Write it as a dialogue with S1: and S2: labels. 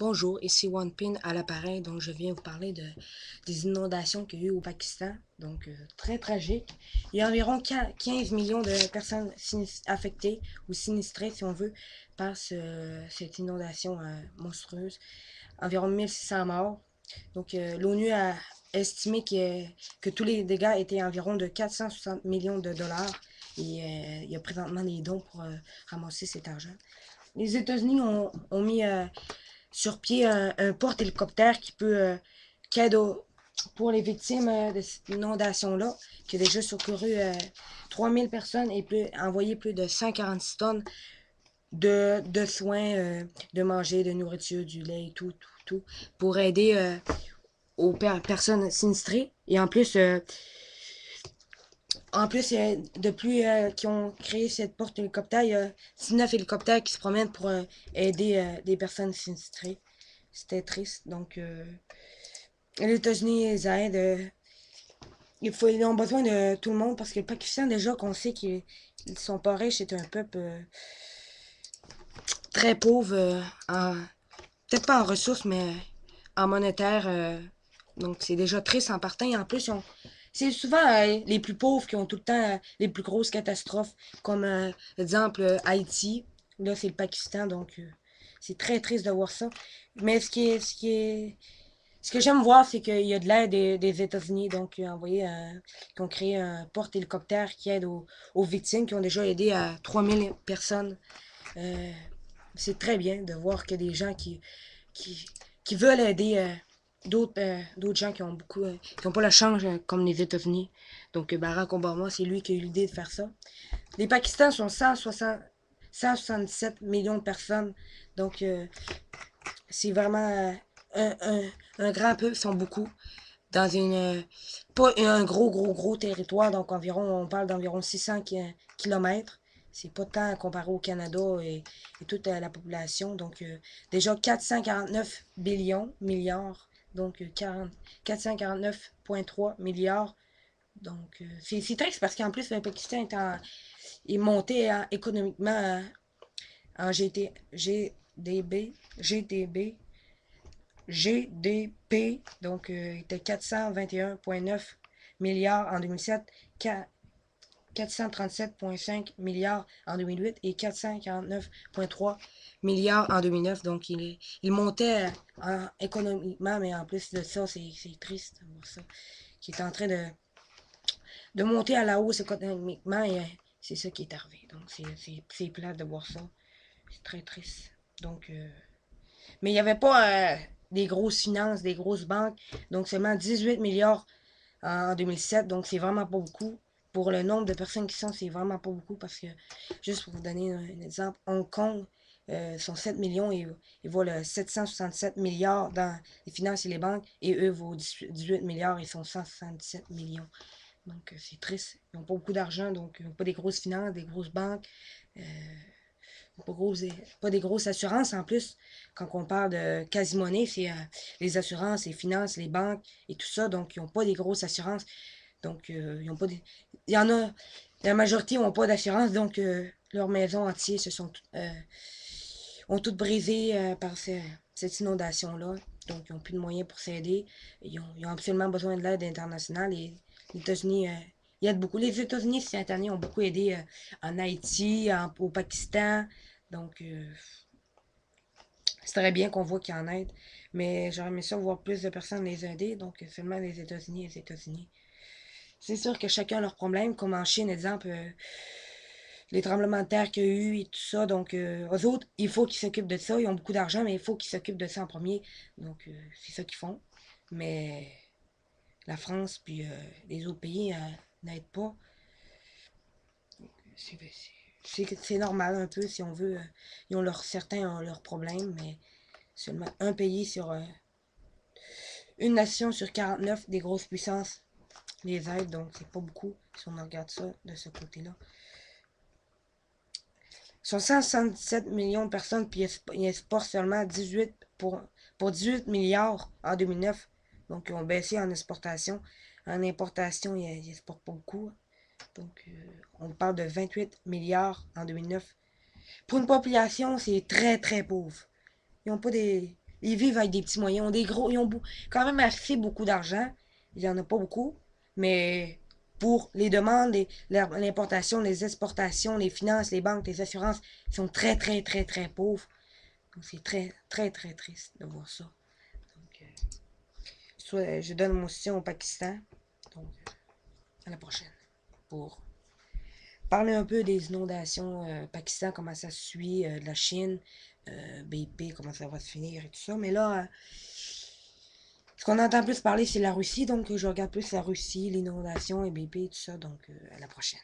S1: Bonjour, ici OnePin à l'appareil. Donc, je viens vous parler des inondations qu'il y a eu au Pakistan. Donc, très tragique. Il y a environ 15 millions de personnes affectées ou sinistrées, si on veut, par cette inondation monstrueuse. Environ 1600 morts. Donc, l'ONU a estimé que tous les dégâts étaient environ de 460 millions de dollars. Et il y a présentement des dons pour ramasser cet argent. Les États-Unis ont mis sur pied un porte-hélicoptère qui aide pour les victimes de cette inondation-là, qui a déjà secouru 3000 personnes et envoyé plus de 146 tonnes de soins, de manger, de nourriture, du lait et tout, pour aider aux personnes sinistrées. Et en plus, de plus qui ont créé cette porte hélicoptère, il y a 19 hélicoptères qui se promènent pour aider des personnes sinistrées. C'était triste. Donc, les États-Unis les aident. Ils ont besoin de tout le monde parce que le Pakistan, déjà qu'on sait qu'ils sont pas riches, c'est un peuple très pauvre, peut-être pas en ressources, mais en monétaire. Donc, c'est déjà triste en partant. Et en plus, c'est souvent les plus pauvres qui ont tout le temps les plus grosses catastrophes, comme exemple Haïti. Là, c'est le Pakistan, donc c'est très triste de voir ça. Mais ce que j'aime voir, c'est qu'il y a de l'aide des États-Unis, donc qui ont créé un porte-hélicoptère qui aide aux victimes, qui ont déjà aidé à 3000 personnes. Euh, c'est très bien de voir qu'il y a des gens qui, qui veulent aider d'autres gens qui ont pas la chance comme les États-Unis. Donc Barack Obama, c'est lui qui a eu l'idée de faire ça. Les Pakistans sont 167 millions de personnes. Donc c'est vraiment un grand peuple, ils sont beaucoup. Dans pas un gros territoire, donc on parle d'environ 600 kilomètres. C'est pas tant comparé au Canada et toute la population. Donc, déjà 449 milliards. Donc, 449,3 milliards. Donc, c'est triste parce qu'en plus, le Pakistan est monté économiquement en GDP, donc il était 421,9 milliards en 2007, 437,5 milliards en 2008 et 449,3 milliards en 2009. Donc il montait économiquement, mais en plus de ça, c'est triste de voir ça, qui est en train de monter à la hausse économiquement et c'est ça qui est arrivé. Donc c'est plate de voir ça. C'est très triste. Donc, mais il n'y avait pas des grosses finances, des grosses banques. Donc seulement 18 milliards en 2007. Donc c'est vraiment pas beaucoup. Pour le nombre de personnes qui sont, c'est vraiment pas beaucoup parce que, juste pour vous donner un exemple, Hong Kong sont 7 millions et ils volent 767 milliards dans les finances et les banques et eux vaut 18 milliards et sont 167 millions. Donc c'est triste. Ils n'ont pas beaucoup d'argent, donc ils n'ont pas des grosses finances, des grosses banques. Euh, pas, pas des grosses assurances en plus. Quand on parle de quasi-monnaie, c'est les assurances, les finances, les banques et tout ça. Donc, ils n'ont pas des grosses assurances. Donc, ils ont pas des... Il y en a, la majorité n'ont pas d'assurance. Donc, leurs maisons entières ont toutes brisé par cette inondation-là. Donc, ils n'ont plus de moyens pour s'aider. Ils ont absolument besoin de l'aide internationale. Et les États-Unis ils aident beaucoup. Les États-Unis, cette année, ont beaucoup aidé en Haïti, au Pakistan. Donc, c'est très bien qu'on voit qu'il y en aide. Mais j'aurais aimé ça voir plus de personnes les aider. Donc, seulement les États-Unis et les États-Unis. C'est sûr que chacun a leurs problèmes. Comme en Chine, exemple, les tremblements de terre qu'il y a eu et tout ça. Donc, eux autres, il faut qu'ils s'occupent de ça. Ils ont beaucoup d'argent, mais il faut qu'ils s'occupent de ça en premier. Donc, c'est ça qu'ils font. Mais la France, puis les autres pays n'aident pas. C'est normal un peu, si on veut. Certains ont leurs problèmes, mais seulement un pays sur une nation sur 49 des grosses puissances les aide, donc c'est pas beaucoup si on regarde ça de ce côté-là. Ils sont 167 millions de personnes, puis ils exportent seulement 18 pour 18 milliards en 2009. Donc ils ont baissé en exportation. En importation, ils exportent pas beaucoup. Donc on parle de 28 milliards en 2009. Pour une population, c'est très très pauvre. Ils ont pas des. Ils vivent avec des petits moyens. Ils ont des gros, ils ont quand même assez beaucoup d'argent. Il n'y en a pas beaucoup. Mais pour les demandes, l'importation, les exportations, les finances, les banques, les assurances, ils sont très, très, très, très pauvres. Donc c'est très, très, très triste de voir ça. Donc, je donne mon soutien au Pakistan. Donc, à la prochaine. Pour parler un peu des inondations Pakistan, comment ça se suit, de la Chine, BP, comment ça va se finir et tout ça. Mais là, ce qu'on entend plus parler, c'est la Russie. Donc, je regarde plus la Russie, l'inondation et BP et tout ça. Donc, à la prochaine.